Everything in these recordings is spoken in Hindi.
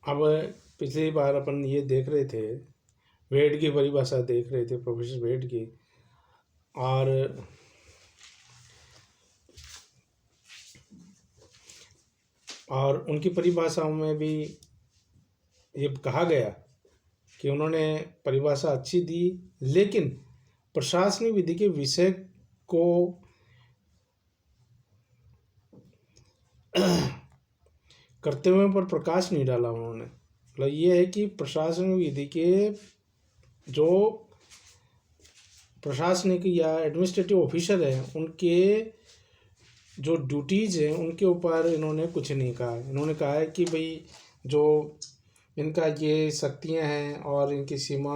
अब पिछली बार अपन ये देख रहे थे, वेड की परिभाषा देख रहे थे, प्रोफेसर वेड की, और उनकी परिभाषाओं में भी ये कहा गया कि उन्होंने परिभाषा अच्छी दी, लेकिन प्रशासनिक विधि के विषय को कर्तव्यों पर प्रकाश नहीं डाला उन्होंने। मतलब ये है कि प्रशासनिक विधि के जो प्रशासनिक या एडमिनिस्ट्रेटिव ऑफिसर हैं, उनके जो ड्यूटीज़ हैं उनके ऊपर इन्होंने कुछ नहीं कहा। इन्होंने कहा है कि भाई जो इनका ये शक्तियां हैं और इनकी सीमा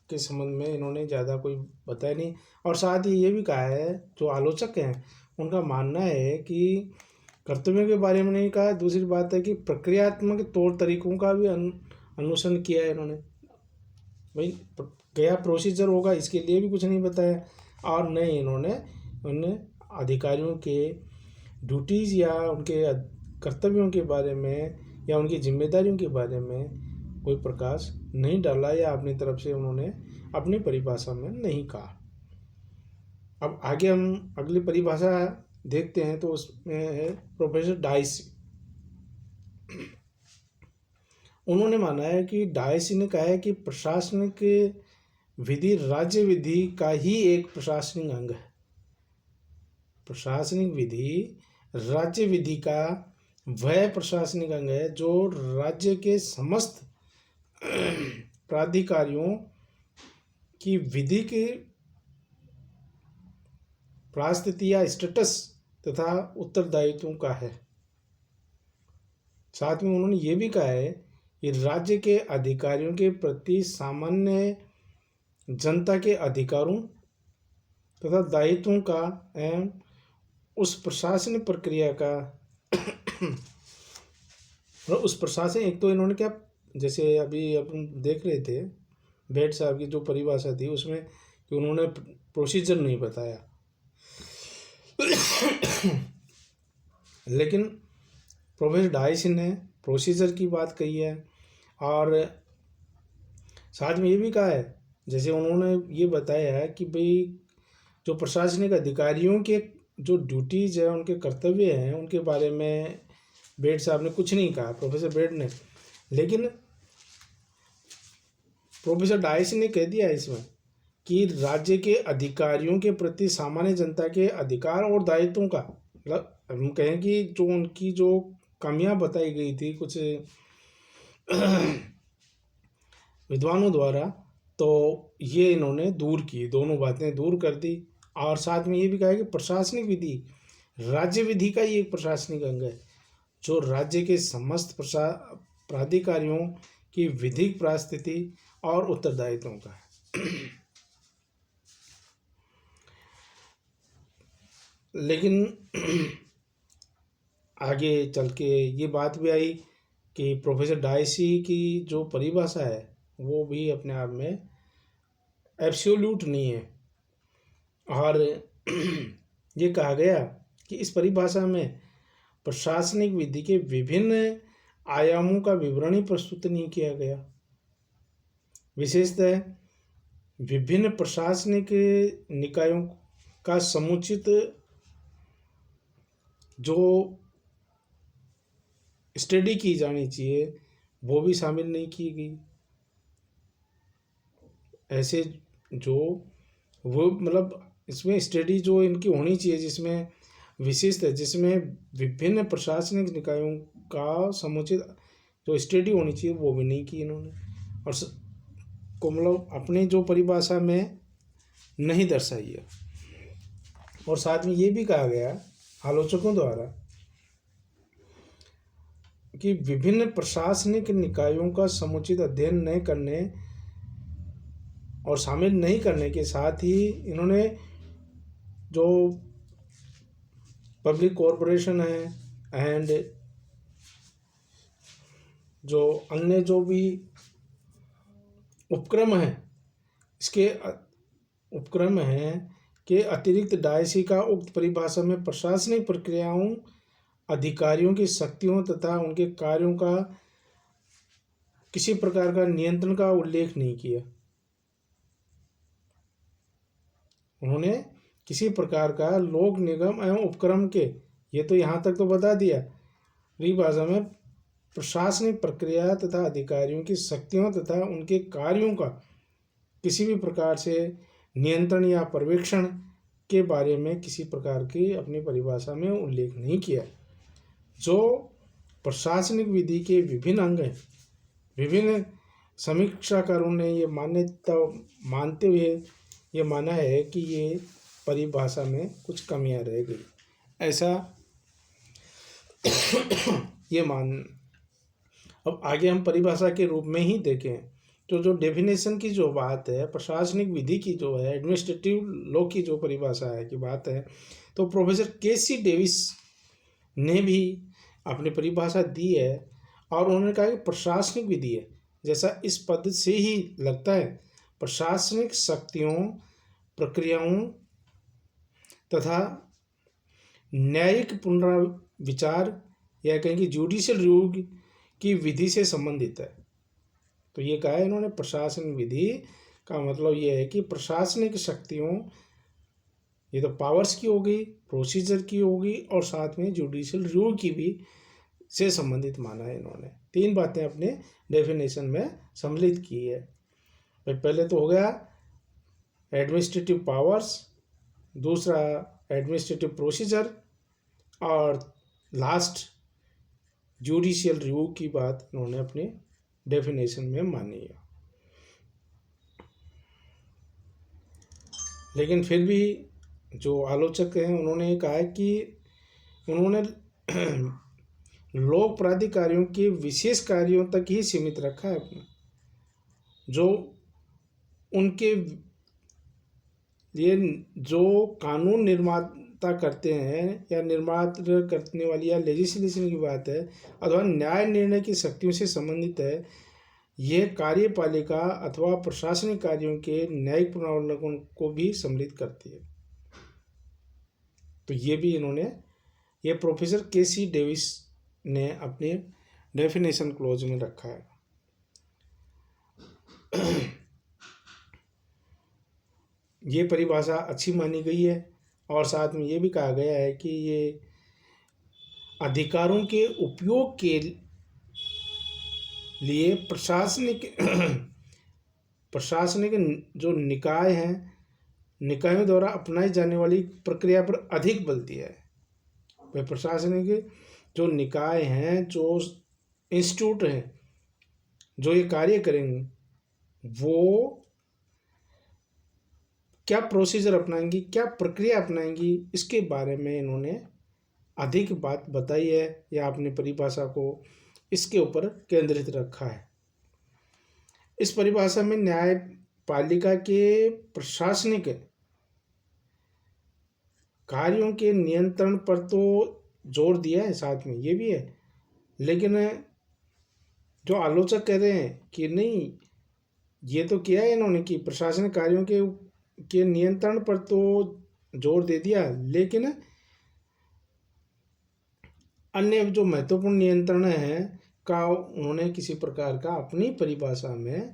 के संबंध में इन्होंने ज़्यादा कोई बताया नहीं। और साथ ही ये भी कहा है, जो आलोचक हैं उनका मानना है कि कर्तव्यों के बारे में नहीं कहा। दूसरी बात है कि प्रक्रियात्मक तौर तरीकों का भी अनुसरण किया है इन्होंने। भाई क्या प्रोसीजर होगा इसके लिए भी कुछ नहीं बताया। और नहीं इन्होंने अधिकारियों के ड्यूटीज़ या उनके कर्तव्यों के बारे में या उनकी जिम्मेदारियों के बारे में कोई प्रकाश नहीं डाला या अपनी तरफ से उन्होंने अपनी परिभाषा में नहीं कहा। अब आगे हम अगली परिभाषा देखते हैं, तो उसमें है प्रोफेसर डायसी। उन्होंने माना है कि डायसी ने कहा है कि प्रशासनिक विधि राज्य विधि का ही एक प्रशासनिक अंग है। प्रशासनिक विधि राज्य विधि का वह प्रशासनिक अंग है जो राज्य के समस्त प्राधिकारियों की विधि की परिस्थिति या स्टेटस तथा उत्तरदायित्वों का है। साथ में उन्होंने ये भी कहा है कि राज्य के अधिकारियों के प्रति सामान्य जनता के अधिकारों तथा दायित्वों का एवं उस प्रशासनिक प्रक्रिया का उस प्रशासन, एक तो इन्होंने क्या, जैसे अभी अपन देख रहे थे बेड साहब की जो परिभाषा थी उसमें कि उन्होंने प्रोसीजर नहीं बताया, लेकिन प्रोफेसर डायसी ने प्रोसीजर की बात कही है। और साथ में ये भी कहा है, जैसे उन्होंने ये बताया है कि भाई जो प्रशासनिक अधिकारियों के जो ड्यूटीज़ है, उनके कर्तव्य हैं, उनके बारे में बेड साहब ने कुछ नहीं कहा, प्रोफेसर बेड ने। लेकिन प्रोफेसर डायसी ने कह दिया इसमें कि राज्य के अधिकारियों के प्रति सामान्य जनता के अधिकार और दायित्वों का, मतलब हम कहें कि जो उनकी जो कमियां बताई गई थी कुछ विद्वानों द्वारा, तो ये इन्होंने दूर की, दोनों बातें दूर कर दी। और साथ में ये भी कहा कि प्रशासनिक विधि राज्य विधि का ही एक प्रशासनिक अंग है जो राज्य के समस्त प्राधिकारियों की विधिक परिस्थिति और उत्तरदायित्वों का है। लेकिन आगे चल के ये बात भी आई कि प्रोफेसर डायसी की जो परिभाषा है वो भी अपने आप में एब्सोल्यूट नहीं है। और ये कहा गया कि इस परिभाषा में प्रशासनिक विधि के विभिन्न आयामों का विवरण ही प्रस्तुत नहीं किया गया। विशेषतः विभिन्न प्रशासनिक निकायों का समुचित जो स्टडी की जानी चाहिए वो भी शामिल नहीं की गई। ऐसे जो वो मतलब इसमें स्टडी जो इनकी होनी चाहिए जिसमें विशिष्ट है, जिसमें विभिन्न प्रशासनिक निकायों का समुचित जो स्टडी होनी चाहिए वो भी नहीं की इन्होंने, और को मतलब अपनी जो परिभाषा में नहीं दर्शाई है। और साथ में ये भी कहा गया आलोचकों द्वारा कि विभिन्न प्रशासनिक निकायों का समुचित अध्ययन नहीं करने और शामिल नहीं करने के साथ ही इन्होंने जो पब्लिक कॉरपोरेशन है एंड जो अन्य जो भी उपक्रम हैं, इसके उपक्रम हैं के अतिरिक्त डायसी का उक्त परिभाषा में प्रशासनिक प्रक्रियाओं, अधिकारियों की शक्तियों तथा उनके कार्यों का किसी प्रकार का नियंत्रण का उल्लेख नहीं किया। उन्होंने किसी प्रकार का लोक निगम एवं उपक्रम के, ये तो यहाँ तक तो बता दिया, परिभाषा में प्रशासनिक प्रक्रिया तथा अधिकारियों की शक्तियों तथा उनके कार्यों का किसी भी प्रकार से नियंत्रण या पर्यवेक्षण के बारे में किसी प्रकार की अपनी परिभाषा में उल्लेख नहीं किया। जो प्रशासनिक विधि के विभिन्न अंग हैं, विभिन्न समीक्षाकारों ने ये मान्यता मानते हुए ये माना है कि ये परिभाषा में कुछ कमियां रह गई, ऐसा ये मान। अब आगे हम परिभाषा के रूप में ही देखें तो जो डेफिनेशन की जो बात है, प्रशासनिक विधि की जो है, एडमिनिस्ट्रेटिव लॉ की जो परिभाषा है की बात है, तो प्रोफेसर केसी डेविस ने भी अपनी परिभाषा दी है और उन्होंने कहा कि प्रशासनिक विधि है, जैसा इस पद से ही लगता है, प्रशासनिक शक्तियों, प्रक्रियाओं तथा न्यायिक पुनर्विचार या कहेंगे जुडिशियल रिव्यू की विधि से संबंधित है। तो ये कहा है इन्होंने, प्रशासनिक विधि का मतलब ये है कि प्रशासनिक शक्तियों, ये तो पावर्स की होगी, प्रोसीजर की होगी और साथ में जुडिशियल रिव्यू की भी से संबंधित माना है इन्होंने। तीन बातें अपने डेफिनेशन में सम्मिलित की है। पहले तो हो गया एडमिनिस्ट्रेटिव पावर्स, दूसरा एडमिनिस्ट्रेटिव प्रोसीजर और लास्ट जुडिशियल रिव्यू की बात इन्होंने अपने डेफिनेशन में मानी है। लेकिन फिर भी जो आलोचक हैं उन्होंने कहा है कि उन्होंने लोक प्राधिकारियों के विशेष कार्यों तक ही सीमित रखा है अपना, जो उनके ये जो कानून निर्माता करते हैं या निर्माण करने वाली या लेजिस्लेशन की बात है अथवा न्याय निर्णय की शक्तियों से संबंधित है, ये कार्यपालिका अथवा प्रशासनिक कार्यों के न्यायिक पुनरावलोकन को भी सम्मिलित करती है। तो ये भी इन्होंने, ये प्रोफेसर केसी डेविस ने अपने डेफिनेशन क्लोज में रखा है। ये परिभाषा अच्छी मानी गई है और साथ में ये भी कहा गया है कि ये अधिकारों के उपयोग के लिए प्रशासनिक जो निकाय हैं, निकायों द्वारा अपनाई जाने वाली प्रक्रिया पर अधिक बल दिया है। वह प्रशासनिक जो निकाय हैं, जो इंस्टीट्यूट हैं, जो ये कार्य करेंगे, वो क्या प्रोसीजर अपनाएंगी, क्या प्रक्रिया अपनाएंगी, इसके बारे में इन्होंने अधिक बात बताई है या अपनी परिभाषा को इसके ऊपर केंद्रित रखा है। इस परिभाषा में न्यायपालिका के प्रशासनिक कार्यों के नियंत्रण पर तो जोर दिया है, साथ में ये भी है, लेकिन जो आलोचक कह रहे हैं कि नहीं, ये तो किया है इन्होंने कि प्रशासनिक कार्यों के नियंत्रण पर तो जोर दे दिया, लेकिन अन्य जो महत्वपूर्ण नियंत्रण है का उन्होंने किसी प्रकार का अपनी परिभाषा में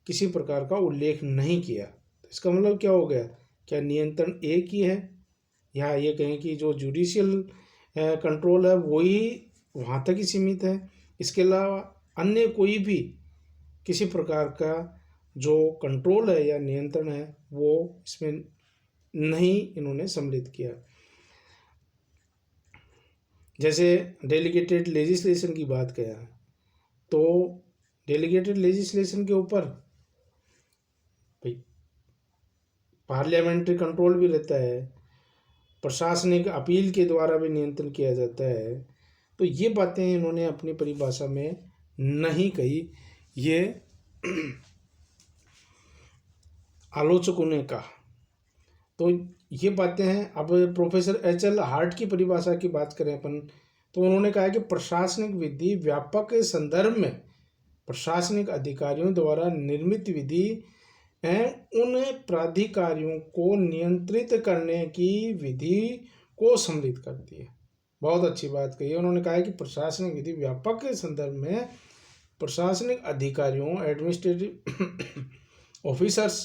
किसी प्रकार का उल्लेख नहीं किया। तो इसका मतलब क्या हो गया, क्या नियंत्रण एक ही है, या ये कहें कि जो जुडिशियल कंट्रोल है वही वहाँ तक ही सीमित है, इसके अलावा अन्य कोई भी किसी प्रकार का जो कंट्रोल है या नियंत्रण है वो इसमें नहीं इन्होंने सम्मिलित किया। जैसे डेलीगेटेड लेजिस्लेशन की बात किया, तो डेलीगेटेड लेजिस्लेशन के ऊपर भाई पार्लियामेंट्री कंट्रोल भी रहता है, प्रशासनिक अपील के द्वारा भी नियंत्रण किया जाता है। तो ये बातें इन्होंने अपनी परिभाषा में नहीं कही, ये आलोचकों ने कहा। तो ये बातें हैं। अब प्रोफेसर एच.एल. हार्ट की परिभाषा की बात करें अपन, तो उन्होंने कहा कि प्रशासनिक विधि व्यापक संदर्भ में प्रशासनिक अधिकारियों द्वारा निर्मित विधि एवं उन प्राधिकारियों को नियंत्रित करने की विधि को सम्मिलित करती है। बहुत अच्छी बात कही। उन्होंने कहा कि प्रशासनिक विधि व्यापक संदर्भ में प्रशासनिक अधिकारियों एडमिनिस्ट्रेटिव ऑफिसर्स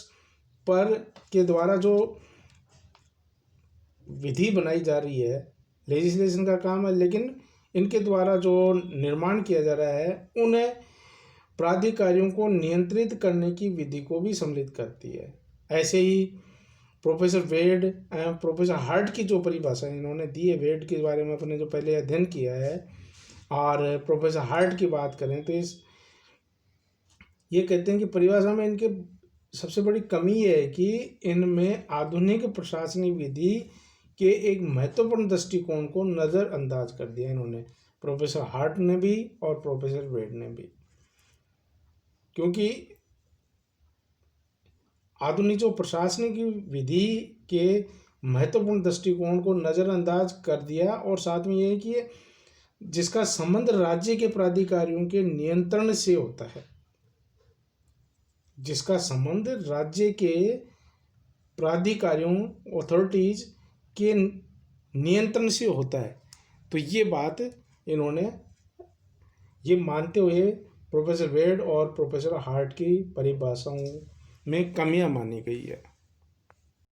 पर के द्वारा जो विधि बनाई जा रही है, लेजिस्लेशन का काम है, लेकिन इनके द्वारा जो निर्माण किया जा रहा है उन्हें प्राधिकारियों को नियंत्रित करने की विधि को भी सम्मिलित करती है। ऐसे ही प्रोफेसर वेड एवं प्रोफेसर हार्ट की जो परिभाषा इन्होंने दी है, वेड के बारे में अपने जो पहले अध्ययन किया है, और प्रोफेसर हार्ट की बात करें तो ये कहते हैं कि परिभाषा में इनके सबसे बड़ी कमी ये है कि इनमें आधुनिक प्रशासनिक विधि के एक महत्वपूर्ण दृष्टिकोण को नज़रअंदाज कर दिया इन्होंने, प्रोफेसर हार्ट ने भी और प्रोफेसर वेड ने भी। क्योंकि आधुनिक जो प्रशासनिक विधि के महत्वपूर्ण दृष्टिकोण को नज़रअंदाज कर दिया, और साथ में ये कि जिसका संबंध राज्य के प्राधिकारियों के नियंत्रण से होता है, जिसका संबंध राज्य के प्राधिकारियों अथॉरिटीज के नियंत्रण से होता है। तो ये बात इन्होंने ये मानते हुए प्रोफेसर वेड और प्रोफेसर हार्ट की परिभाषाओं में कमियां मानी गई है।